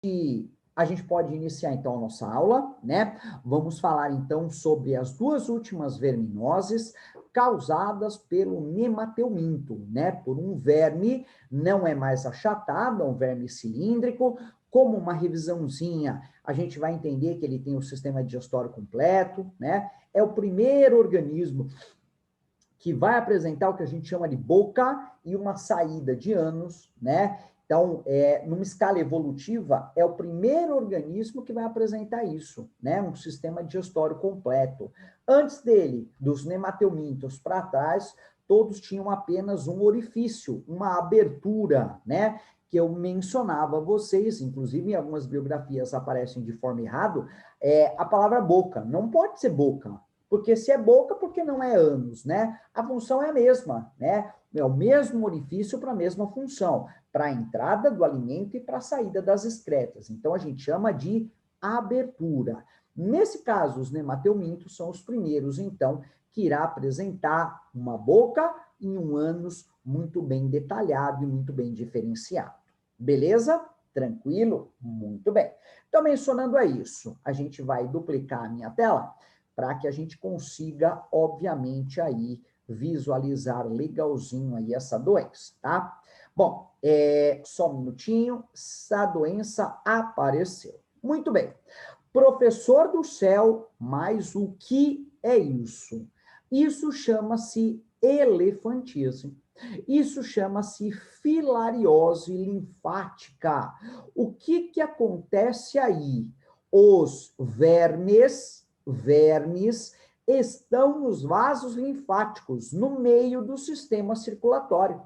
E a gente pode iniciar, então, a nossa aula, né? Vamos falar, então, sobre as duas últimas verminoses causadas pelo nemateuminto, né? Por um verme, não é mais achatado, é um verme cilíndrico. Como uma revisãozinha, a gente vai entender que ele tem o sistema digestório completo, né? É o primeiro organismo que vai apresentar o que a gente chama de boca e uma saída de ânus, né? Então, numa escala evolutiva, é o primeiro organismo que vai apresentar isso, né? Um sistema digestório completo. Antes dele, dos nemateumintos para trás, todos tinham apenas um orifício, uma abertura, né? Que eu mencionava a vocês, inclusive em algumas biografias aparecem de forma errada, a palavra boca. Não pode ser boca, porque se é boca, porque não é ânus, né? A função é a mesma, né? É o mesmo orifício para a mesma função, para a entrada do alimento e para a saída das excretas. Então, a gente chama de abertura. Nesse caso, os nemateumintos são os primeiros, então, que irá apresentar uma boca e um ânus muito bem detalhado e muito bem diferenciado. Beleza? Tranquilo? Muito bem. Então, mencionando isso, a gente vai duplicar a minha tela para que a gente consiga, obviamente, aí visualizar legalzinho aí essa doença, tá? Bom, só um minutinho, essa doença apareceu. Muito bem. Professor do céu, mas o que é isso? Isso chama-se elefantismo. Isso chama-se filariose linfática. O que acontece aí? Os vermes estão nos vasos linfáticos, no meio do sistema circulatório.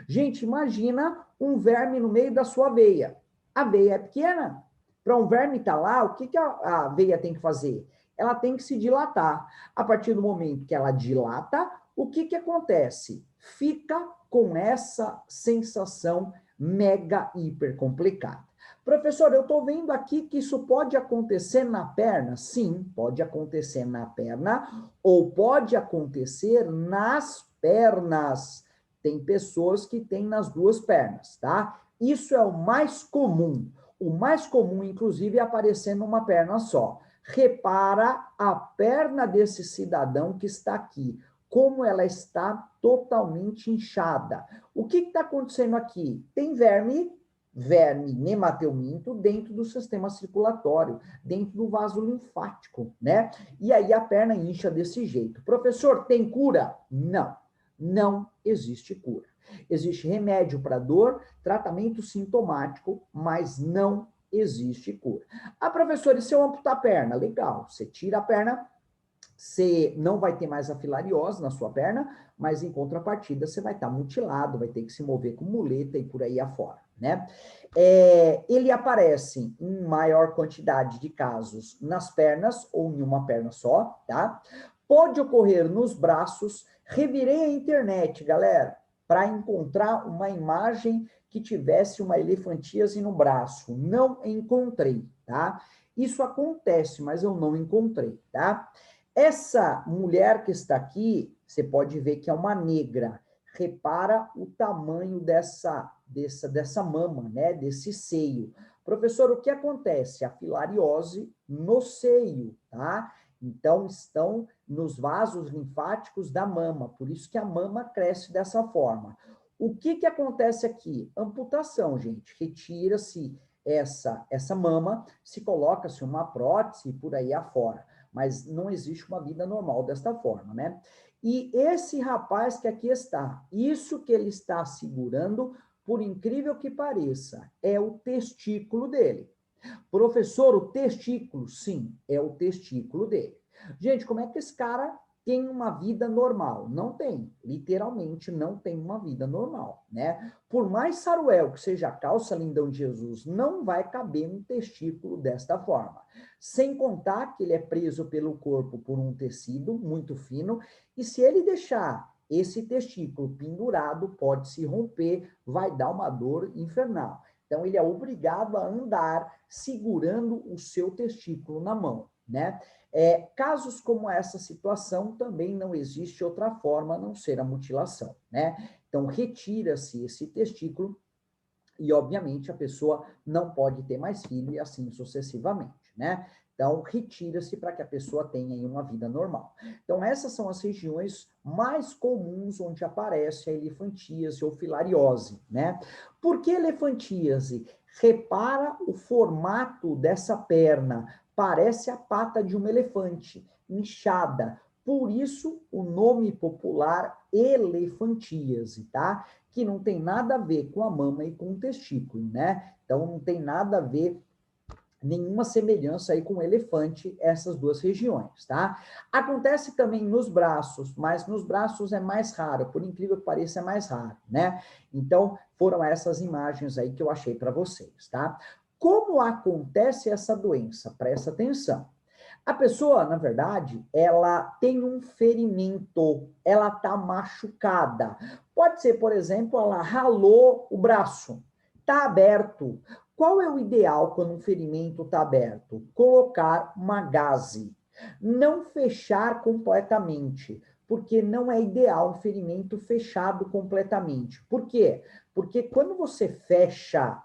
Gente, imagina um verme no meio da sua veia. A veia é pequena. Para um verme estar lá, o que a veia tem que fazer? Ela tem que se dilatar. A partir do momento que ela dilata, o que acontece? Fica com essa sensação mega hiper complicada. Professor, eu estou vendo aqui que isso pode acontecer na perna. Sim, pode acontecer na perna ou pode acontecer nas pernas. Tem pessoas que têm nas duas pernas, tá? Isso é o mais comum. O mais comum, inclusive, é aparecer numa perna só. Repara a perna desse cidadão que está aqui, como ela está totalmente inchada. O que está acontecendo aqui? Tem verme nemateuminto dentro do sistema circulatório, dentro do vaso linfático, né? E aí a perna incha desse jeito. Professor, tem cura? Não, não existe cura. Existe remédio para dor, tratamento sintomático, mas não existe cura. Ah, professor, e se eu amputar a perna? Legal, você tira a perna, você não vai ter mais a filariose na sua perna, mas em contrapartida você vai estar mutilado, vai ter que se mover com muleta e por aí afora, né? Ele aparece em maior quantidade de casos nas pernas ou em uma perna só, tá? Pode ocorrer nos braços. Revirei a internet, galera, para encontrar uma imagem que tivesse uma elefantíase no braço. Não encontrei, tá? Isso acontece, mas eu não encontrei, tá? Essa mulher que está aqui, você pode ver que é uma negra. Repara o tamanho dessa mama, né? Desse seio. Professor, o que acontece? A filariose no seio, tá? Então, estão nos vasos linfáticos da mama, por isso que a mama cresce dessa forma. O que acontece aqui? Amputação, gente. Retira-se essa mama, se coloca-se uma prótese por aí afora, mas não existe uma vida normal desta forma, né? E esse rapaz que aqui está, isso que ele está segurando, por incrível que pareça, é o testículo dele. Professor, o testículo? Sim, é o testículo dele. Gente, como é que esse cara tem uma vida normal? Não tem, literalmente não tem uma vida normal, né? Por mais saruel que seja a calça lindão de Jesus, não vai caber um testículo desta forma. Sem contar que ele é preso pelo corpo por um tecido muito fino, e se ele deixar esse testículo pendurado, pode se romper, vai dar uma dor infernal. Então, ele é obrigado a andar segurando o seu testículo na mão, né? Casos como essa situação, também não existe outra forma a não ser a mutilação, né? Então, retira-se esse testículo E, obviamente, a pessoa não pode ter mais filho e assim sucessivamente, né? Então, retira-se para que a pessoa tenha aí uma vida normal. Então, essas são as regiões mais comuns onde aparece a elefantíase ou filariose, né? Por que elefantíase? Repara o formato dessa perna, parece a pata de um elefante, inchada. Por isso, o nome popular elefantíase, tá? Que não tem nada a ver com a mama e com o testículo, né? Então, não tem nada a ver, nenhuma semelhança aí com o elefante, essas duas regiões, tá? Acontece também nos braços, mas nos braços é mais raro, por incrível que pareça, é mais raro, né? Então, foram essas imagens aí que eu achei para vocês, tá? Como acontece essa doença? Presta atenção. A pessoa, na verdade, ela tem um ferimento, ela está machucada. Pode ser, por exemplo, ela ralou o braço, está aberto. Qual é o ideal quando um ferimento está aberto? Colocar uma gaze. Não fechar completamente, porque não é ideal um ferimento fechado completamente. Por quê? Porque quando você fecha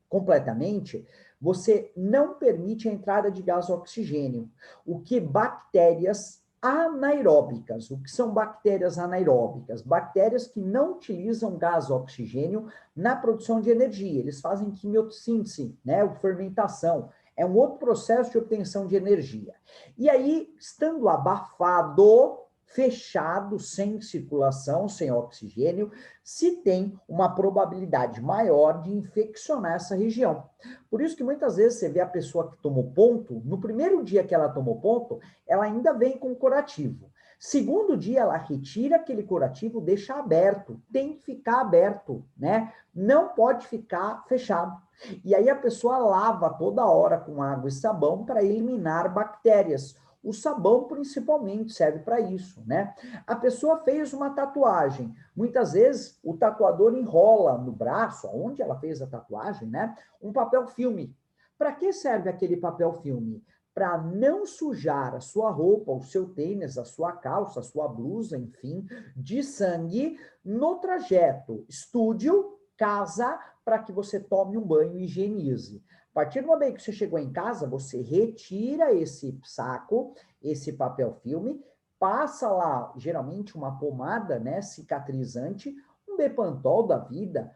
completamente, você não permite a entrada de gás oxigênio, o que bactérias anaeróbicas. O que são bactérias anaeróbicas? Bactérias que não utilizam gás oxigênio na produção de energia. Eles fazem quimiossíntese, né, fermentação. É um outro processo de obtenção de energia. E aí, estando abafado, fechado, sem circulação, sem oxigênio, se tem uma probabilidade maior de infeccionar essa região. Por isso que muitas vezes você vê a pessoa que tomou ponto, no primeiro dia que ela tomou ponto, ela ainda vem com curativo. Segundo dia, ela retira aquele curativo, deixa aberto. Tem que ficar aberto, né? Não pode ficar fechado. E aí a pessoa lava toda hora com água e sabão para eliminar bactérias. O sabão, principalmente, serve para isso, né? A pessoa fez uma tatuagem. Muitas vezes, o tatuador enrola no braço, onde ela fez a tatuagem, né? Um papel filme. Para que serve aquele papel filme? Para não sujar a sua roupa, o seu tênis, a sua calça, a sua blusa, enfim, de sangue no trajeto estúdio, casa, para que você tome um banho e higienize. A partir do momento que você chegou em casa, você retira esse saco, esse papel filme, passa lá, geralmente, uma pomada, né, cicatrizante, um Bepantol da vida,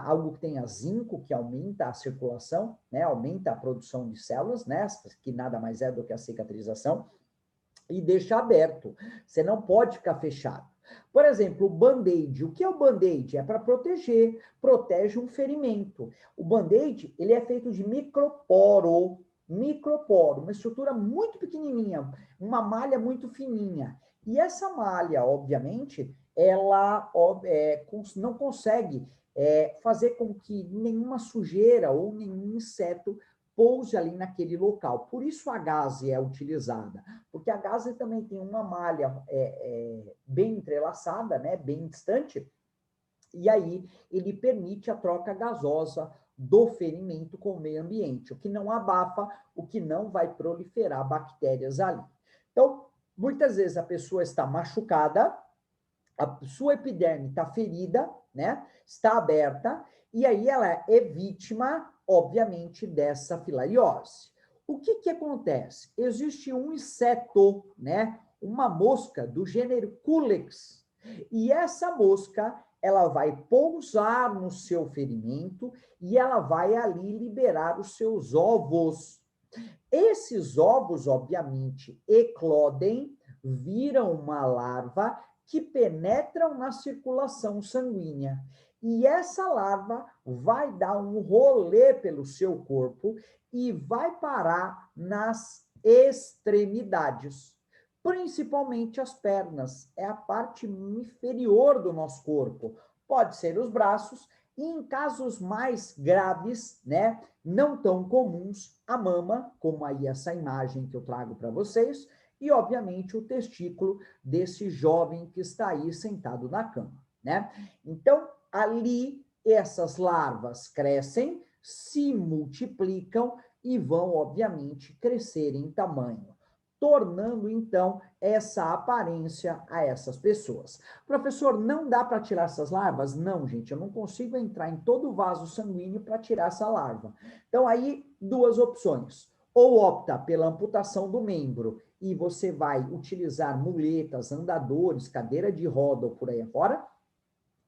algo que tenha zinco, que aumenta a circulação, né, aumenta a produção de células, né, que nada mais é do que a cicatrização, e deixa aberto. Você não pode ficar fechado. Por exemplo, o band-aid. O que é o band-aid? É para proteger, protege um ferimento. O band-aid, ele é feito de microporo, uma estrutura muito pequenininha, uma malha muito fininha. E essa malha, obviamente, ela não consegue fazer com que nenhuma sujeira ou nenhum inseto pouse ali naquele local. Por isso a gaze é utilizada, porque a gaze também tem uma malha bem entrelaçada, né, bem distante, e aí ele permite a troca gasosa do ferimento com o meio ambiente, o que não abafa, o que não vai proliferar bactérias ali. Então, muitas vezes a pessoa está machucada, a sua epiderme está ferida, né? Está aberta, e aí ela é vítima, obviamente, dessa filariose. O que que acontece? Existe um inseto, né? Uma mosca do gênero Culex, e essa mosca, ela vai pousar no seu ferimento e ela vai ali liberar os seus ovos. Esses ovos, obviamente, eclodem, viram uma larva que penetram na circulação sanguínea. E essa larva vai dar um rolê pelo seu corpo e vai parar nas extremidades, principalmente as pernas. É a parte inferior do nosso corpo. Pode ser os braços, e em casos mais graves, né, não tão comuns, a mama, como aí essa imagem que eu trago para vocês, e obviamente o testículo desse jovem que está aí sentado na cama, né? Então, ali essas larvas crescem, se multiplicam e vão, obviamente, crescer em tamanho. tornando, então, essa aparência a essas pessoas. Professor, não dá para tirar essas larvas? Não, gente, eu não consigo entrar em todo o vaso sanguíneo para tirar essa larva. Então, aí, duas opções. Ou opta pela amputação do membro e você vai utilizar muletas, andadores, cadeira de roda ou por aí afora,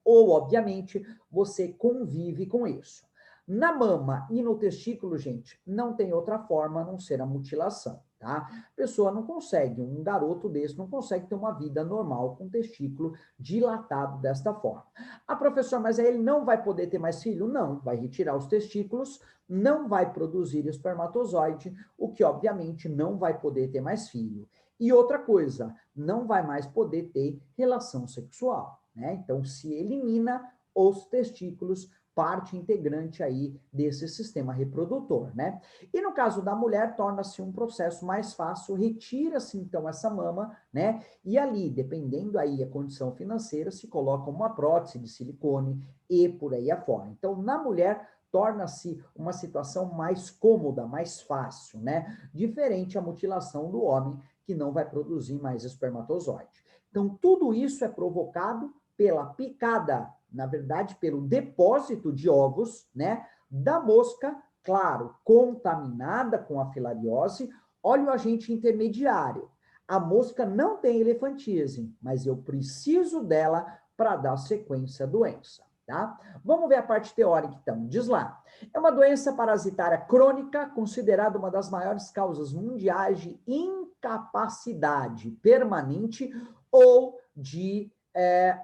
ou, obviamente, você convive com isso. Na mama e no testículo, gente, não tem outra forma a não ser a mutilação, tá? A pessoa não consegue, um garoto desse não consegue ter uma vida normal com o testículo dilatado desta forma. Ah, professor, mas aí ele não vai poder ter mais filho? Não, vai retirar os testículos, não vai produzir espermatozoide, o que obviamente não vai poder ter mais filho. E outra coisa, não vai mais poder ter relação sexual, né? Então, se elimina os testículos, parte integrante aí desse sistema reprodutor, né? E no caso da mulher, torna-se um processo mais fácil, retira-se então essa mama, né? E ali, dependendo aí a condição financeira, se coloca uma prótese de silicone e por aí afora. Então, na mulher, torna-se uma situação mais cômoda, mais fácil, né? Diferente a mutilação do homem, que não vai produzir mais espermatozoide. Então, tudo isso é provocado pela picada, na verdade, pelo depósito de ovos, né, da mosca, claro, contaminada com a filariose. Olha o agente intermediário. A mosca não tem elefantíase, mas eu preciso dela para dar sequência à doença, tá? Vamos ver a parte teórica, então. Diz lá. É uma doença parasitária crônica, considerada uma das maiores causas mundiais de incapacidade permanente ou de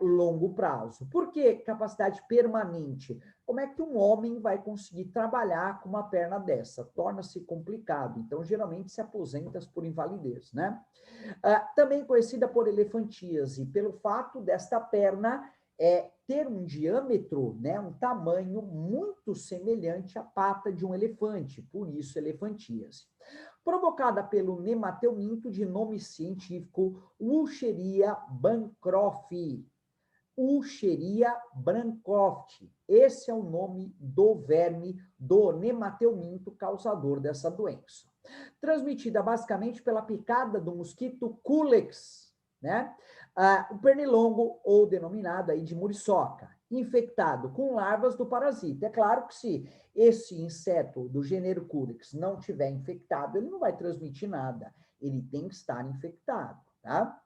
longo prazo. Por que capacidade permanente? Como é que um homem vai conseguir trabalhar com uma perna dessa? Torna-se complicado. Então, geralmente se aposenta por invalidez, né? Também conhecida por elefantíase, pelo fato desta perna ter um diâmetro, né, um tamanho muito semelhante à pata de um elefante, por isso elefantíase. Provocada pelo nemateuminto de nome científico Wucheria bancroft. Wucheria bancroft. Esse é o nome do verme do nemateuminto causador dessa doença. Transmitida basicamente pela picada do mosquito Culex, né? O pernilongo, ou denominado aí de muriçoca, infectado com larvas do parasita. É claro que se esse inseto do gênero Culex não tiver infectado, ele não vai transmitir nada. Ele tem que estar infectado, tá?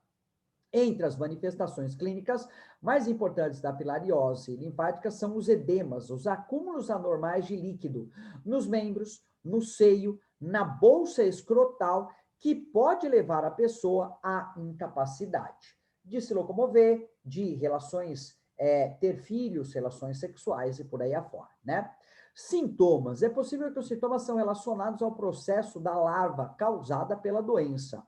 Entre as manifestações clínicas mais importantes da filariose linfática são os edemas, os acúmulos anormais de líquido nos membros, no seio, na bolsa escrotal, que pode levar a pessoa à incapacidade de se locomover, de relações, ter filhos, relações sexuais e por aí afora, né? Sintomas. É possível que os sintomas são relacionados ao processo da larva causada pela doença.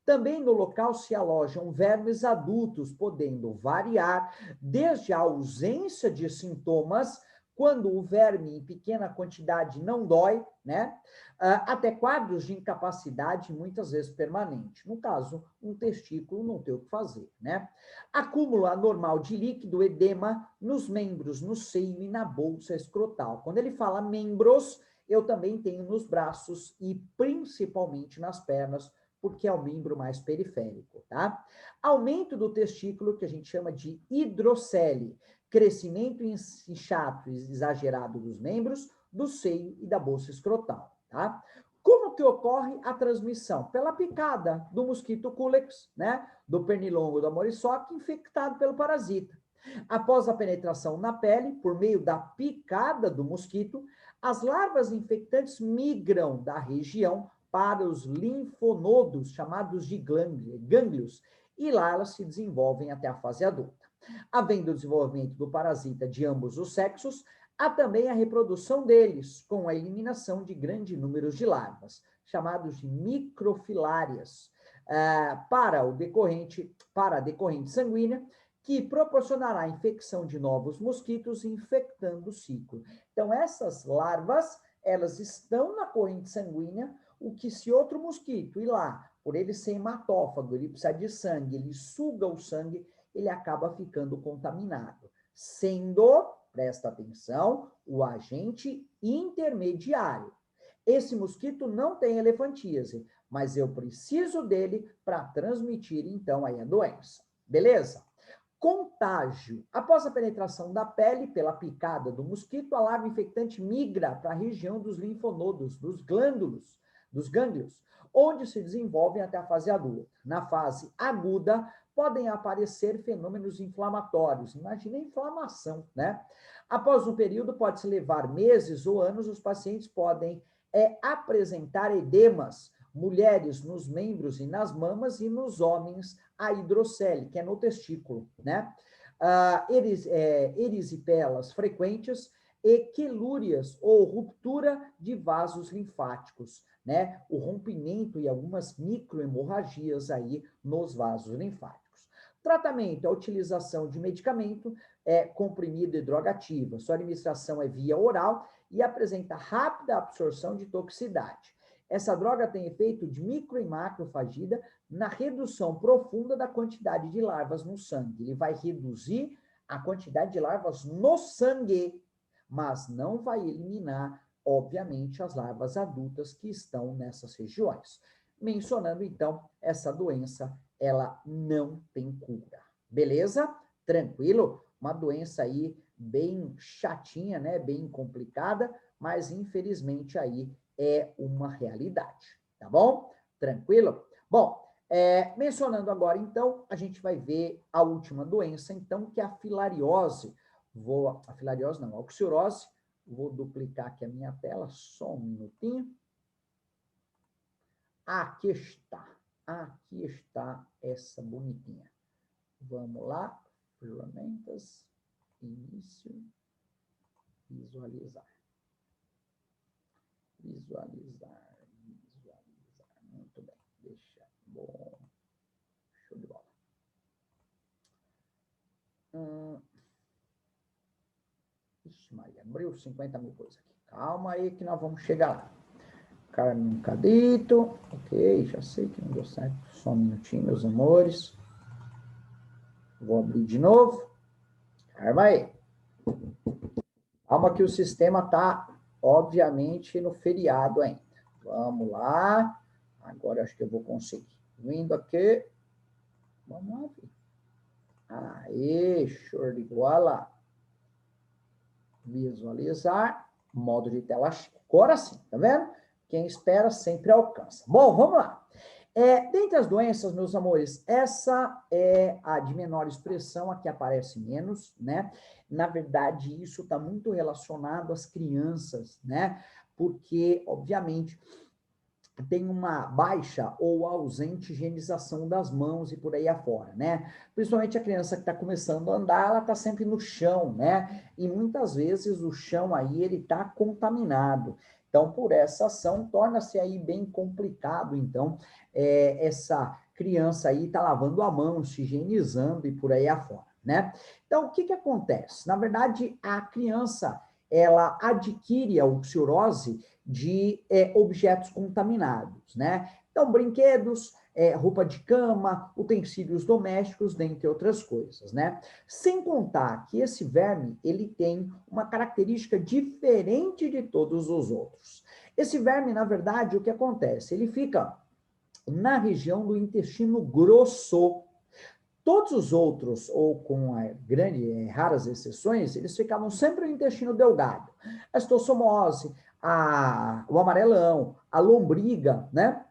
Também no local se alojam vermes adultos, podendo variar desde a ausência de sintomas, quando o verme em pequena quantidade não dói, né? Até quadros de incapacidade, muitas vezes permanente. No caso, um testículo não tem o que fazer, né? Acúmulo anormal de líquido, edema nos membros, no seio e na bolsa escrotal. Quando ele fala membros, eu também tenho nos braços e principalmente nas pernas, porque é o membro mais periférico, tá? Aumento do testículo, que a gente chama de hidrocele, crescimento inchato exagerado dos membros, do seio e da bolsa escrotal, tá? Como que ocorre a transmissão? Pela picada do mosquito Culex, né? Do pernilongo da muriçoca, infectado pelo parasita. Após a penetração na pele, por meio da picada do mosquito, as larvas infectantes migram da região para os linfonodos, chamados de gânglios, e lá elas se desenvolvem até a fase adulta. Havendo o desenvolvimento do parasita de ambos os sexos, há também a reprodução deles, com a eliminação de grande número de larvas, chamados de microfilárias, para a decorrente sanguínea, que proporcionará a infecção de novos mosquitos, infectando o ciclo. Então, essas larvas, elas estão na corrente sanguínea, o que se outro mosquito ir lá, por ele ser hematófago, ele precisa de sangue, ele suga o sangue, ele acaba ficando contaminado, sendo, presta atenção, o agente intermediário. Esse mosquito não tem elefantíase, mas eu preciso dele para transmitir, então, aí a doença. Beleza? Contágio. Após a penetração da pele pela picada do mosquito, a larva infectante migra para a região dos linfonodos, dos gânglios, onde se desenvolvem até a fase adulta. Na fase aguda, podem aparecer fenômenos inflamatórios. Imagina a inflamação, né? Após um período, pode-se levar meses ou anos, os pacientes podem apresentar edemas, mulheres nos membros e nas mamas, e nos homens a hidrocele, que é no testículo, né? Erisipelas frequentes e quelúrias ou ruptura de vasos linfáticos, né? O rompimento e algumas microhemorragias aí nos vasos linfáticos. Tratamento, a utilização de medicamento, comprimido e droga ativa. Sua administração é via oral e apresenta rápida absorção de toxicidade. Essa droga tem efeito de micro e macrofagida na redução profunda da quantidade de larvas no sangue. Ele vai reduzir a quantidade de larvas no sangue, mas não vai eliminar, obviamente, as larvas adultas que estão nessas regiões. Mencionando, então, essa doença, ela não tem cura. Beleza? Tranquilo? Uma doença aí bem chatinha, né? Bem complicada, mas infelizmente aí é uma realidade, tá bom? Tranquilo? Bom, mencionando agora, então, a gente vai ver a última doença, então, que é a filariose. A filariose não, a oxirose. Vou duplicar aqui a minha tela, só um minutinho. Aqui está essa bonitinha. Vamos lá, ferramentas, início, visualizar. Visualizar. Muito bem. Deixa. Bom. Show de bola. Ixi, Maria, abriu 50 mil coisas aqui. Calma aí que nós vamos chegar lá. Carne um cadito. Ok, já sei que não deu certo. Só um minutinho, meus amores. Vou abrir de novo. Calma aí. Calma que o sistema está, obviamente, no feriado ainda. Vamos lá. Agora acho que eu vou conseguir. Vindo aqui. Vamos lá, filho. Aê, show de bola. Visualizar. Modo de tela. Agora sim, tá vendo? Quem espera sempre alcança. Bom, vamos lá. Dentre as doenças, meus amores, essa é a de menor expressão, a que aparece menos, né? Na verdade, isso está muito relacionado às crianças, né? Porque, obviamente, tem uma baixa ou ausente higienização das mãos e por aí afora, né? Principalmente a criança que está começando a andar, ela está sempre no chão, né? E muitas vezes o chão aí, ele está contaminado. Então, por essa ação, torna-se aí bem complicado, então, essa criança aí está lavando a mão, se higienizando e por aí afora, né? Então, o que que acontece? Na verdade, a criança, ela adquire a oxirose de objetos contaminados, né? Então, brinquedos, roupa de cama, utensílios domésticos, dentre outras coisas, né? Sem contar que esse verme, ele tem uma característica diferente de todos os outros. Esse verme, na verdade, o que acontece? Ele fica na região do intestino grosso. Todos os outros, ou com raras exceções, eles ficavam sempre no intestino delgado. A estossomose, o amarelão, a lombriga, né?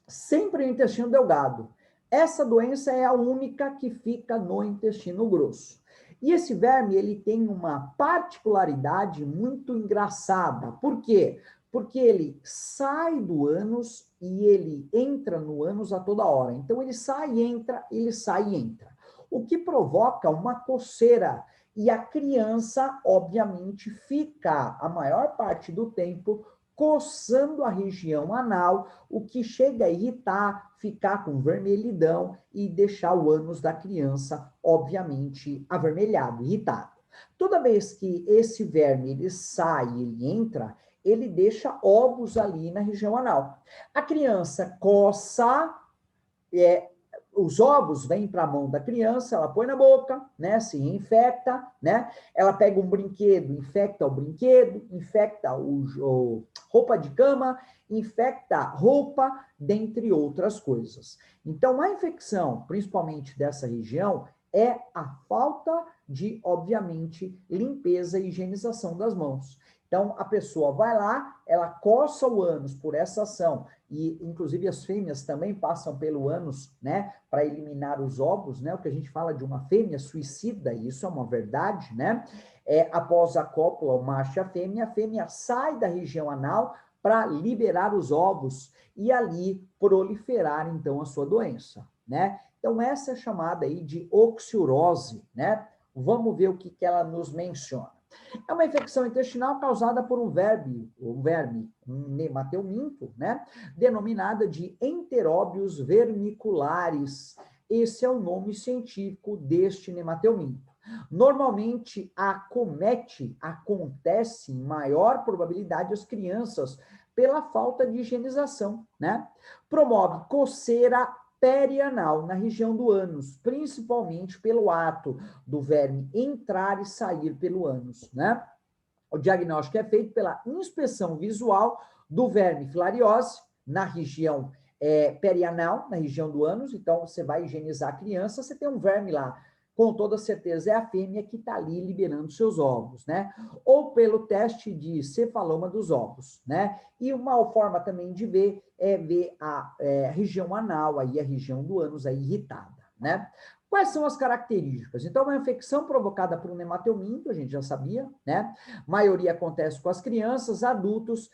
Sempre no intestino delgado. Essa doença é a única que fica no intestino grosso. E esse verme, ele tem uma particularidade muito engraçada. Por quê? Porque ele sai do ânus e ele entra no ânus a toda hora. Então, ele sai e entra, ele sai e entra. O que provoca uma coceira. E a criança, obviamente, fica a maior parte do tempo coçando a região anal, o que chega a irritar, ficar com vermelhidão e deixar o ânus da criança, obviamente, avermelhado, irritado. Toda vez que esse verme ele sai, ele entra, ele deixa ovos ali na região anal. A criança coça, os ovos vêm para a mão da criança, ela põe na boca, né, se infecta, né, ela pega um brinquedo, infecta o brinquedo, infecta o roupa de cama, infecta roupa, dentre outras coisas. Então, a infecção, principalmente dessa região, é a falta de, obviamente, limpeza e higienização das mãos. Então, a pessoa vai lá, ela coça o ânus por essa ação, e inclusive as fêmeas também passam pelo ânus, né, para eliminar os ovos, né, o que a gente fala de uma fêmea suicida, e isso é uma verdade, né, após a cópula, o macho e a fêmea sai da região anal para liberar os ovos e ali proliferar, então, a sua doença, né. Então, essa é chamada aí de oxiurose, né, vamos ver o que ela nos menciona. É uma infecção intestinal causada por um verme, um nemateuminto, né? Denominada de enteróbios vermiculares. Esse é o nome científico deste nemateuminto. Normalmente, acontece em maior probabilidade às crianças pela falta de higienização, né? Promove coceira perianal na região do ânus, principalmente pelo ato do verme entrar e sair pelo ânus, né? O diagnóstico é feito pela inspeção visual do verme filariose na região perianal, na região do ânus. Então, você vai higienizar a criança, você tem um verme lá, com toda certeza é a fêmea que está ali liberando seus ovos, né? Ou pelo teste de cefaloma dos ovos, né? E uma forma também de ver é ver a região anal, aí a região do ânus aí irritada, né? Quais são as características? Então, uma infecção provocada por um nemateuminto, a gente já sabia, né? A maioria acontece com as crianças, adultos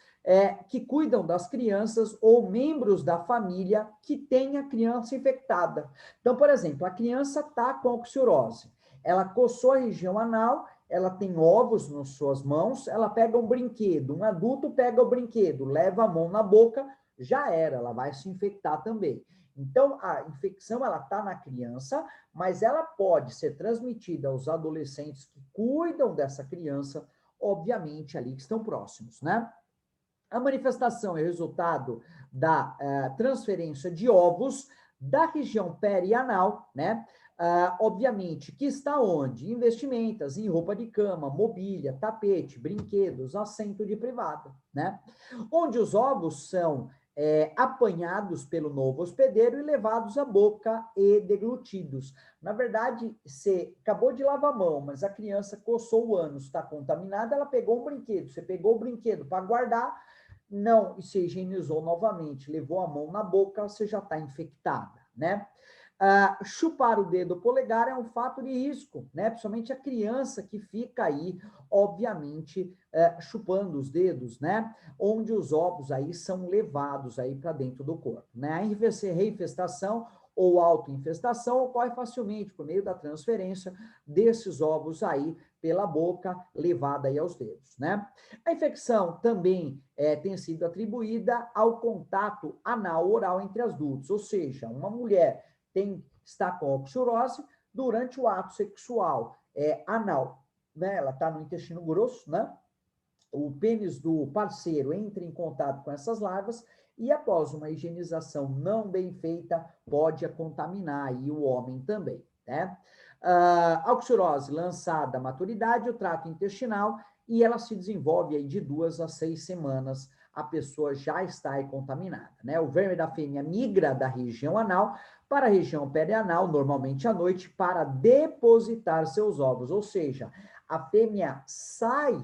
que cuidam das crianças ou membros da família que têm a criança infectada. Então, por exemplo, a criança está com oxiurose, ela coçou a região anal, ela tem ovos nas suas mãos, ela pega um brinquedo, um adulto pega o brinquedo, leva a mão na boca, já era, ela vai se infectar também. Então, a infecção, ela está na criança, mas ela pode ser transmitida aos adolescentes que cuidam dessa criança, obviamente, ali que estão próximos, né? A manifestação é resultado da transferência de ovos da região perianal, né? Obviamente, que está onde? Em vestimentas, em roupa de cama, mobília, tapete, brinquedos, assento de privada, né? Onde os ovos são apanhados pelo novo hospedeiro e levados à boca e deglutidos. Na verdade, você acabou de lavar a mão, mas a criança coçou o ânus, está contaminada, ela pegou um brinquedo, você pegou o brinquedo para guardar, não, e se higienizou novamente, levou a mão na boca, você já está infectada, né? Chupar o dedo polegar é um fato de risco, né? Principalmente a criança que fica aí, obviamente, chupando os dedos, né? Onde os ovos aí são levados aí para dentro do corpo, né? A reinfestação ou autoinfestação ocorre facilmente por meio da transferência desses ovos aí pela boca, levada aí aos dedos, né? A infecção também tem sido atribuída ao contato anal-oral entre adultos, ou seja, uma mulher está com oxiurose durante o ato sexual anal, né? Ela está no intestino grosso, né? O pênis do parceiro entra em contato com essas larvas e após uma higienização não bem feita, pode contaminar aí o homem também, né? A oxiurose lançada à maturidade, o trato intestinal, e ela se desenvolve aí de 2 a 6 semanas, a pessoa já está aí contaminada, né? O verme da fêmea migra da região anal para a região perianal, normalmente à noite, para depositar seus ovos, ou seja, a fêmea sai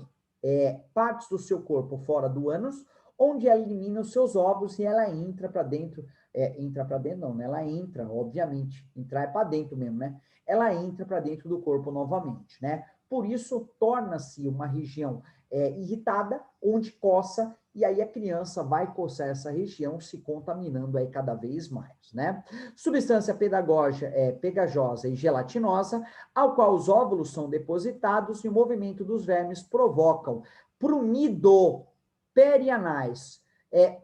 partes do seu corpo fora do ânus, onde ela elimina os seus ovos e ela entra para dentro, entra para dentro não, né? Ela entra, obviamente, entrar é para dentro mesmo, né? Ela entra para dentro do corpo novamente, né? Por isso, torna-se uma região irritada, onde coça, e aí a criança vai coçar essa região, se contaminando aí cada vez mais, né? Substância pegajosa e gelatinosa, ao qual os óvulos são depositados e o movimento dos vermes provocam prumido perianais.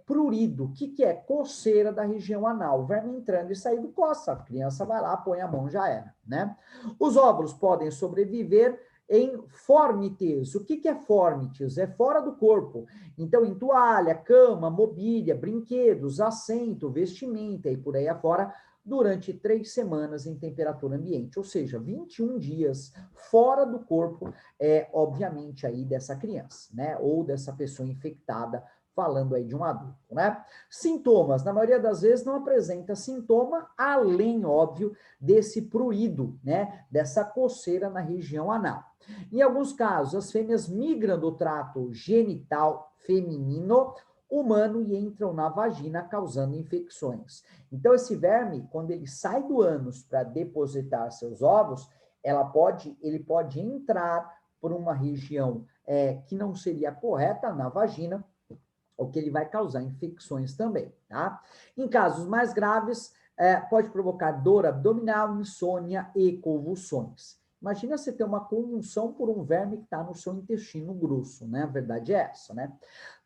Prurido, o que é? Coceira da região anal. O verme entrando e saindo coça. A criança vai lá, põe a mão, já era, né? Os óvulos podem sobreviver em fórmites. O que é fórmites? É fora do corpo. Então, em toalha, cama, mobília, brinquedos, assento, vestimenta e por aí afora, durante 3 semanas em temperatura ambiente, ou seja, 21 dias fora do corpo, obviamente, aí dessa criança, né? Ou dessa pessoa infectada, falando aí de um adulto, né? Sintomas, na maioria das vezes não apresenta sintoma, além, óbvio, desse pruído, né? Dessa coceira na região anal. Em alguns casos, as fêmeas migram do trato genital feminino humano e entram na vagina, causando infecções. Então, esse verme, quando ele sai do ânus para depositar seus ovos, ele pode entrar por uma região que não seria correta na vagina, o que ele vai causar infecções também, tá? Em casos mais graves, pode provocar dor abdominal, insônia e convulsões. Imagina você ter uma convulsão por um verme que está no seu intestino grosso, né? A verdade é essa, né?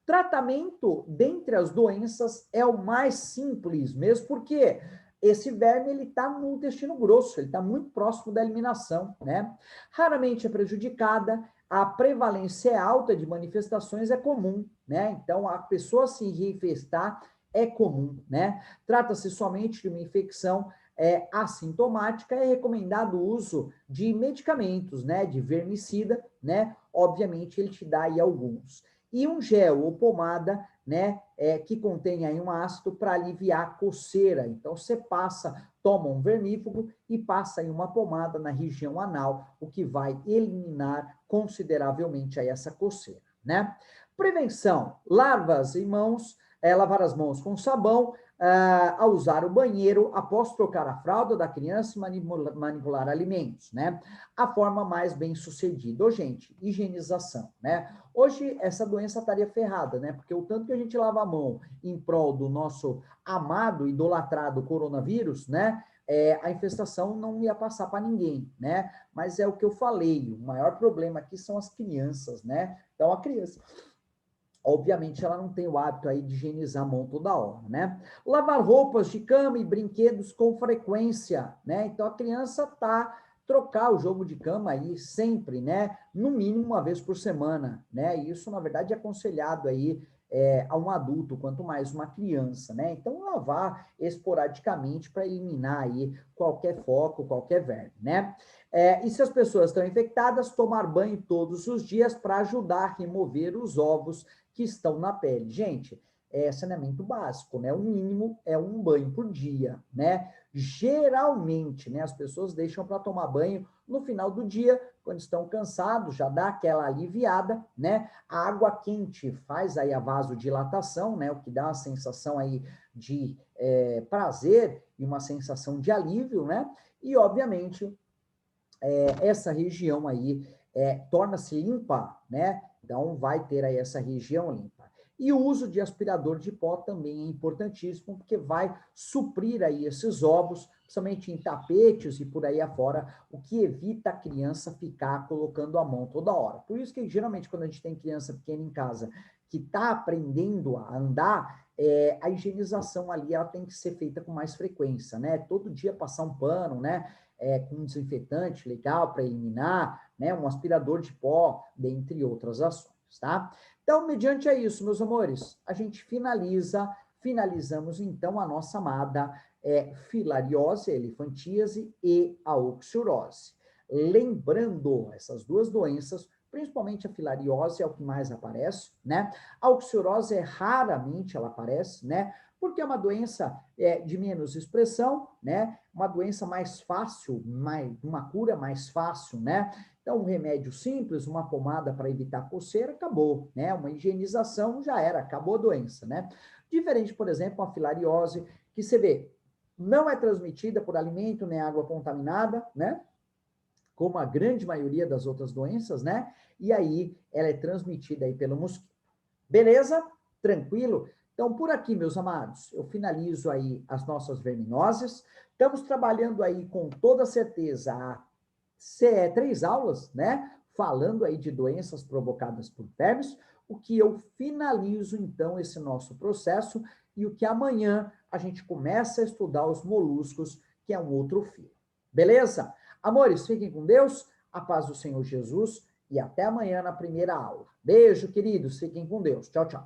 Tratamento dentre as doenças é o mais simples, mesmo porque esse verme ele está no intestino grosso, ele está muito próximo da eliminação, né? Raramente é prejudicada, a prevalência alta de manifestações é comum, né? Então, a pessoa se infestar é comum, né? Trata-se somente de uma infecção assintomática, é recomendado o uso de medicamentos, né? De vermicida, né? Obviamente, ele te dá aí alguns. E um gel ou pomada, né, que contém aí um ácido para aliviar a coceira. Então, você toma um vermífugo e passa aí uma pomada na região anal, o que vai eliminar consideravelmente aí essa coceira, né? Prevenção, lavar as mãos com sabão, ao usar o banheiro, após trocar a fralda da criança e manipular alimentos, né? A forma mais bem sucedida. Ô, gente, higienização, né? Hoje, essa doença estaria ferrada, né? Porque o tanto que a gente lava a mão em prol do nosso amado, idolatrado coronavírus, né? A infestação não ia passar para ninguém, né? Mas é o que eu falei, o maior problema aqui são as crianças, né? Então, a criança, obviamente, ela não tem o hábito aí de higienizar a mão toda hora, né? Lavar roupas de cama e brinquedos com frequência, né? Então, a criança trocar o jogo de cama aí sempre, né? No mínimo uma vez por semana, né? Isso, na verdade, é aconselhado aí a um adulto, quanto mais uma criança, né? Então, lavar esporadicamente para eliminar aí qualquer foco, qualquer verme, né? E se as pessoas estão infectadas, tomar banho todos os dias para ajudar a remover os ovos que estão na pele. Gente, saneamento básico, né? O mínimo é um banho por dia, né? Geralmente, né, as pessoas deixam para tomar banho no final do dia, quando estão cansados, já dá aquela aliviada, né? A água quente faz aí a vasodilatação, né? O que dá uma sensação aí de prazer e uma sensação de alívio, né? E, obviamente, essa região aí torna-se limpa, né? Então, vai ter aí essa região limpa. E o uso de aspirador de pó também é importantíssimo, porque vai suprir aí esses ovos, principalmente em tapetes e por aí afora, o que evita a criança ficar colocando a mão toda hora. Por isso que, geralmente, quando a gente tem criança pequena em casa que está aprendendo a andar, a higienização ali ela tem que ser feita com mais frequência, né? Todo dia passar um pano, né? Com um desinfetante legal para eliminar, né? Um aspirador de pó, dentre outras ações, tá? Então, mediante isso, meus amores, a gente finalizamos então a nossa amada filariose, elefantíase e a oxiurose. Lembrando, essas duas doenças, principalmente a filariose é o que mais aparece, né? A oxiurose raramente ela aparece, né? Porque é uma doença de menos expressão, né? Uma doença mais fácil, uma cura mais fácil, né? Então, um remédio simples, uma pomada para evitar coceira, acabou, né? Uma higienização já era, acabou a doença, né? Diferente, por exemplo, a filariose, que você vê, não é transmitida por alimento nem água contaminada, né? Como a grande maioria das outras doenças, né? E aí, ela é transmitida aí pelo mosquito. Beleza? Tranquilo? Então, por aqui, meus amados, eu finalizo aí as nossas verminoses. Estamos trabalhando aí com toda certeza 3 aulas, né? Falando aí de doenças provocadas por vermes, o que eu finalizo, então, esse nosso processo e o que amanhã a gente começa a estudar os moluscos, que é um outro fio. Beleza? Amores, fiquem com Deus, a paz do Senhor Jesus e até amanhã na primeira aula. Beijo, queridos, fiquem com Deus. Tchau, tchau.